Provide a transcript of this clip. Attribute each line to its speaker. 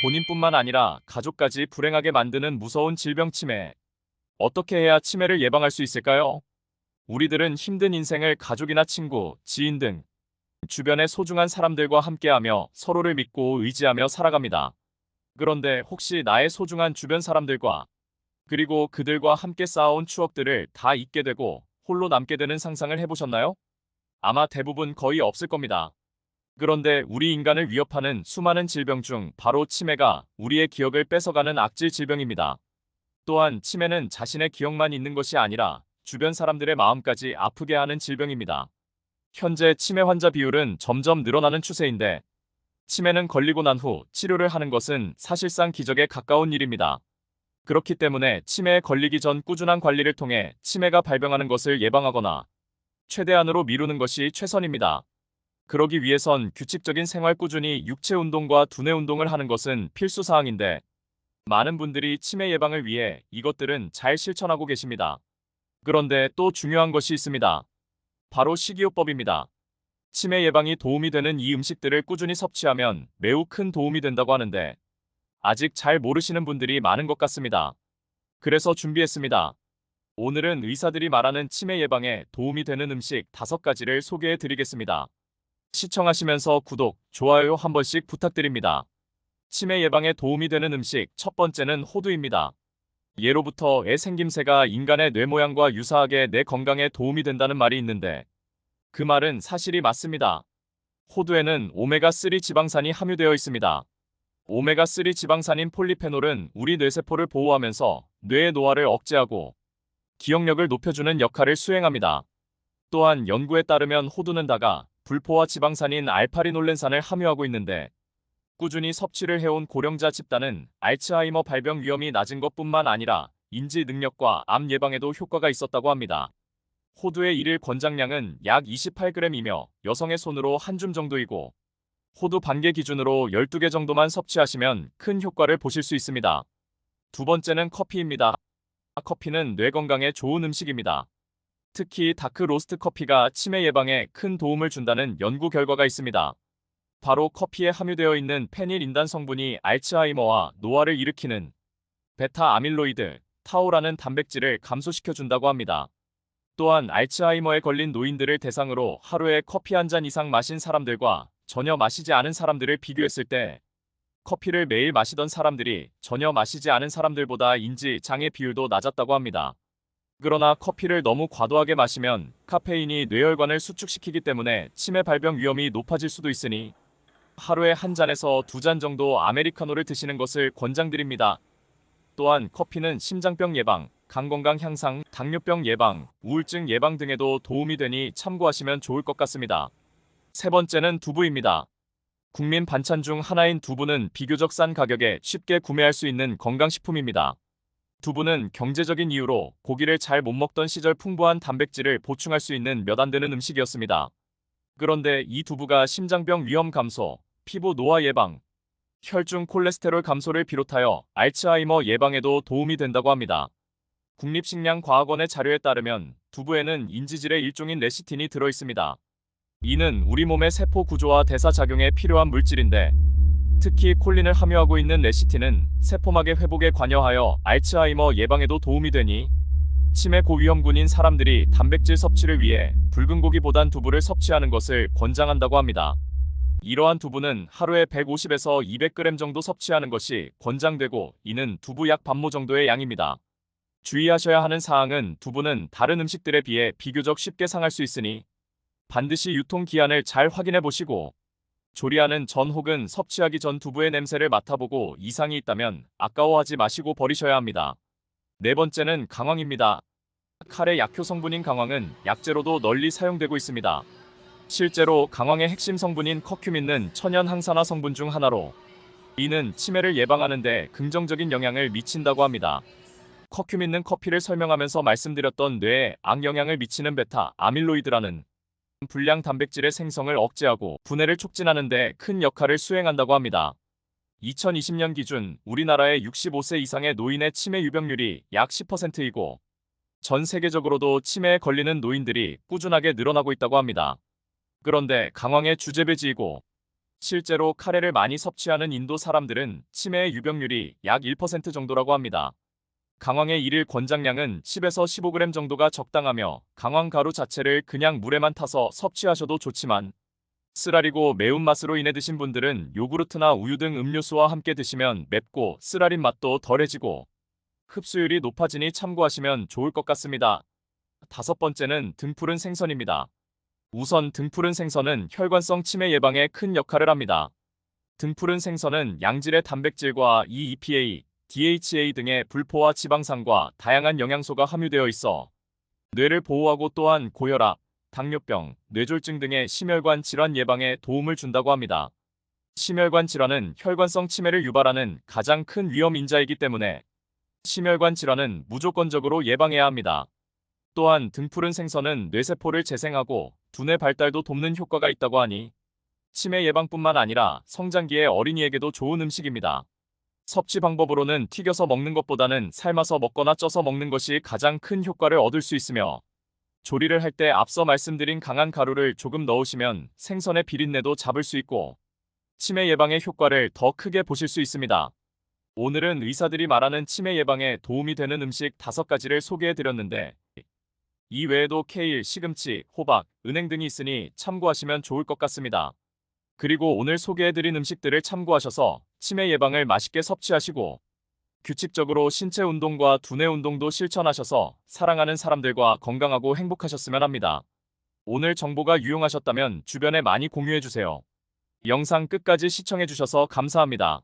Speaker 1: 본인뿐만 아니라 가족까지 불행하게 만드는 무서운 질병 치매. 어떻게 해야 치매를 예방할 수 있을까요? 우리들은 힘든 인생을 가족이나 친구, 지인 등 주변의 소중한 사람들과 함께하며 서로를 믿고 의지하며 살아갑니다. 그런데 혹시 나의 소중한 주변 사람들과 그리고 그들과 함께 쌓아온 추억들을 다 잊게 되고 홀로 남게 되는 상상을 해보셨나요? 아마 대부분 거의 없을 겁니다. 그런데 우리 인간을 위협하는 수많은 질병 중 바로 치매가 우리의 기억을 뺏어가는 악질 질병입니다. 또한 치매는 자신의 기억만 있는 것이 아니라 주변 사람들의 마음까지 아프게 하는 질병입니다. 현재 치매 환자 비율은 점점 늘어나는 추세인데 치매는 걸리고 난 후 치료를 하는 것은 사실상 기적에 가까운 일입니다. 그렇기 때문에 치매에 걸리기 전 꾸준한 관리를 통해 치매가 발병하는 것을 예방하거나 최대한으로 미루는 것이 최선입니다. 그러기 위해선 규칙적인 생활 꾸준히 육체 운동과 두뇌 운동을 하는 것은 필수 사항인데 많은 분들이 치매 예방을 위해 이것들은 잘 실천하고 계십니다. 그런데 또 중요한 것이 있습니다. 바로 식이요법입니다. 치매 예방이 도움이 되는 이 음식들을 꾸준히 섭취하면 매우 큰 도움이 된다고 하는데 아직 잘 모르시는 분들이 많은 것 같습니다. 그래서 준비했습니다. 오늘은 의사들이 말하는 치매 예방에 도움이 되는 음식 5가지를 소개해 드리겠습니다. 시청하시면서 구독, 좋아요 한 번씩 부탁드립니다. 치매 예방에 도움이 되는 음식 첫 번째는 호두입니다. 예로부터 애 생김새가 인간의 뇌 모양과 유사하게 내 건강에 도움이 된다는 말이 있는데 그 말은 사실이 맞습니다. 호두에는 오메가3 지방산이 함유되어 있습니다. 오메가3 지방산인 폴리페놀은 우리 뇌세포를 보호하면서 뇌의 노화를 억제하고 기억력을 높여주는 역할을 수행합니다. 또한 연구에 따르면 호두는 다가 불포화 지방산인 알파리놀렌산을 함유하고 있는데 꾸준히 섭취를 해온 고령자 집단은 알츠하이머 발병 위험이 낮은 것뿐만 아니라 인지 능력과 암 예방에도 효과가 있었다고 합니다. 호두의 일일 권장량은 약 28g이며 여성의 손으로 한 줌 정도이고 호두 반 개 기준으로 12개 정도만 섭취하시면 큰 효과를 보실 수 있습니다. 두 번째는 커피입니다. 커피는 뇌 건강에 좋은 음식입니다. 특히 다크 로스트 커피가 치매 예방에 큰 도움을 준다는 연구 결과가 있습니다. 바로 커피에 함유되어 있는 페닐인단 성분이 알츠하이머와 노화를 일으키는 베타 아밀로이드, 타우라는 단백질을 감소시켜준다고 합니다. 또한 알츠하이머에 걸린 노인들을 대상으로 하루에 커피 한 잔 이상 마신 사람들과 전혀 마시지 않은 사람들을 비교했을 때 커피를 매일 마시던 사람들이 전혀 마시지 않은 사람들보다 인지 장애 비율도 낮았다고 합니다. 그러나 커피를 너무 과도하게 마시면 카페인이 뇌혈관을 수축시키기 때문에 치매 발병 위험이 높아질 수도 있으니 하루에 한 잔에서 2잔 정도 아메리카노를 드시는 것을 권장드립니다. 또한 커피는 심장병 예방, 간 건강 향상, 당뇨병 예방, 우울증 예방 등에도 도움이 되니 참고하시면 좋을 것 같습니다. 세 번째는 두부입니다. 국민 반찬 중 하나인 두부는 비교적 싼 가격에 쉽게 구매할 수 있는 건강식품입니다. 두부는 경제적인 이유로 고기를 잘 못 먹던 시절 풍부한 단백질을 보충할 수 있는 몇 안 되는 음식이었습니다. 그런데 이 두부가 심장병 위험 감소, 피부 노화 예방, 혈중 콜레스테롤 감소를 비롯하여 알츠하이머 예방에도 도움이 된다고 합니다. 국립식량과학원의 자료에 따르면 두부에는 인지질의 일종인 레시틴이 들어있습니다. 이는 우리 몸의 세포 구조와 대사 작용에 필요한 물질인데 특히 콜린을 함유하고 있는 레시틴은 세포막의 회복에 관여하여 알츠하이머 예방에도 도움이 되니 치매 고위험군인 사람들이 단백질 섭취를 위해 붉은 고기보단 두부를 섭취하는 것을 권장한다고 합니다. 이러한 두부는 하루에 150에서 200g 정도 섭취하는 것이 권장되고 이는 두부 약 반모 정도의 양입니다. 주의하셔야 하는 사항은 두부는 다른 음식들에 비해 비교적 쉽게 상할 수 있으니 반드시 유통기한을 잘 확인해 보시고 조리하는 전 혹은 섭취하기 전 두부의 냄새를 맡아보고 이상이 있다면 아까워하지 마시고 버리셔야 합니다. 네 번째는 강황입니다. 칼의 약효 성분인 강황은 약재로도 널리 사용되고 있습니다. 실제로 강황의 핵심 성분인 커큐민은 천연 항산화 성분 중 하나로 이는 치매를 예방하는 데 긍정적인 영향을 미친다고 합니다. 커큐민은 커피를 설명하면서 말씀드렸던 뇌에 악영향을 미치는 베타 아밀로이드라는 불량 단백질의 생성을 억제하고 분해를 촉진하는 데 큰 역할을 수행한다고 합니다. 2020년 기준 우리나라의 65세 이상의 노인의 치매 유병률이 약 10%이고 전 세계적으로도 치매에 걸리는 노인들이 꾸준하게 늘어나고 있다고 합니다. 그런데 강황의 주재배지이고 실제로 카레를 많이 섭취하는 인도 사람들은 치매의 유병률이 약 1% 정도라고 합니다. 강황의 일일 권장량은 10에서 15g 정도가 적당하며 강황 가루 자체를 그냥 물에만 타서 섭취하셔도 좋지만 쓰라리고 매운맛으로 인해 드신 분들은 요구르트나 우유 등 음료수와 함께 드시면 맵고 쓰라린 맛도 덜해지고 흡수율이 높아지니 참고하시면 좋을 것 같습니다. 다섯 번째는 등푸른 생선입니다. 우선 등푸른 생선은 혈관성 치매 예방에 큰 역할을 합니다. 등푸른 생선은 양질의 단백질과 EPA, DHA 등의 불포화 지방산과 다양한 영양소가 함유되어 있어 뇌를 보호하고 또한 고혈압, 당뇨병, 뇌졸중 등의 심혈관 질환 예방에 도움을 준다고 합니다. 심혈관 질환은 혈관성 치매를 유발하는 가장 큰 위험 인자이기 때문에 심혈관 질환은 무조건적으로 예방해야 합니다. 또한 등푸른 생선은 뇌세포를 재생하고 두뇌 발달도 돕는 효과가 있다고 하니 치매 예방뿐만 아니라 성장기의 어린이에게도 좋은 음식입니다. 섭취 방법으로는 튀겨서 먹는 것보다는 삶아서 먹거나 쪄서 먹는 것이 가장 큰 효과를 얻을 수 있으며 조리를 할 때 앞서 말씀드린 강한 가루를 조금 넣으시면 생선의 비린내도 잡을 수 있고 치매 예방의 효과를 더 크게 보실 수 있습니다. 오늘은 의사들이 말하는 치매 예방에 도움이 되는 음식 5가지를 소개해드렸는데 이 외에도 케일, 시금치, 호박, 은행 등이 있으니 참고하시면 좋을 것 같습니다. 그리고 오늘 소개해드린 음식들을 참고하셔서 치매 예방을 맛있게 섭취하시고 규칙적으로 신체 운동과 두뇌 운동도 실천하셔서 사랑하는 사람들과 건강하고 행복하셨으면 합니다. 오늘 정보가 유용하셨다면 주변에 많이 공유해주세요. 영상 끝까지 시청해주셔서 감사합니다.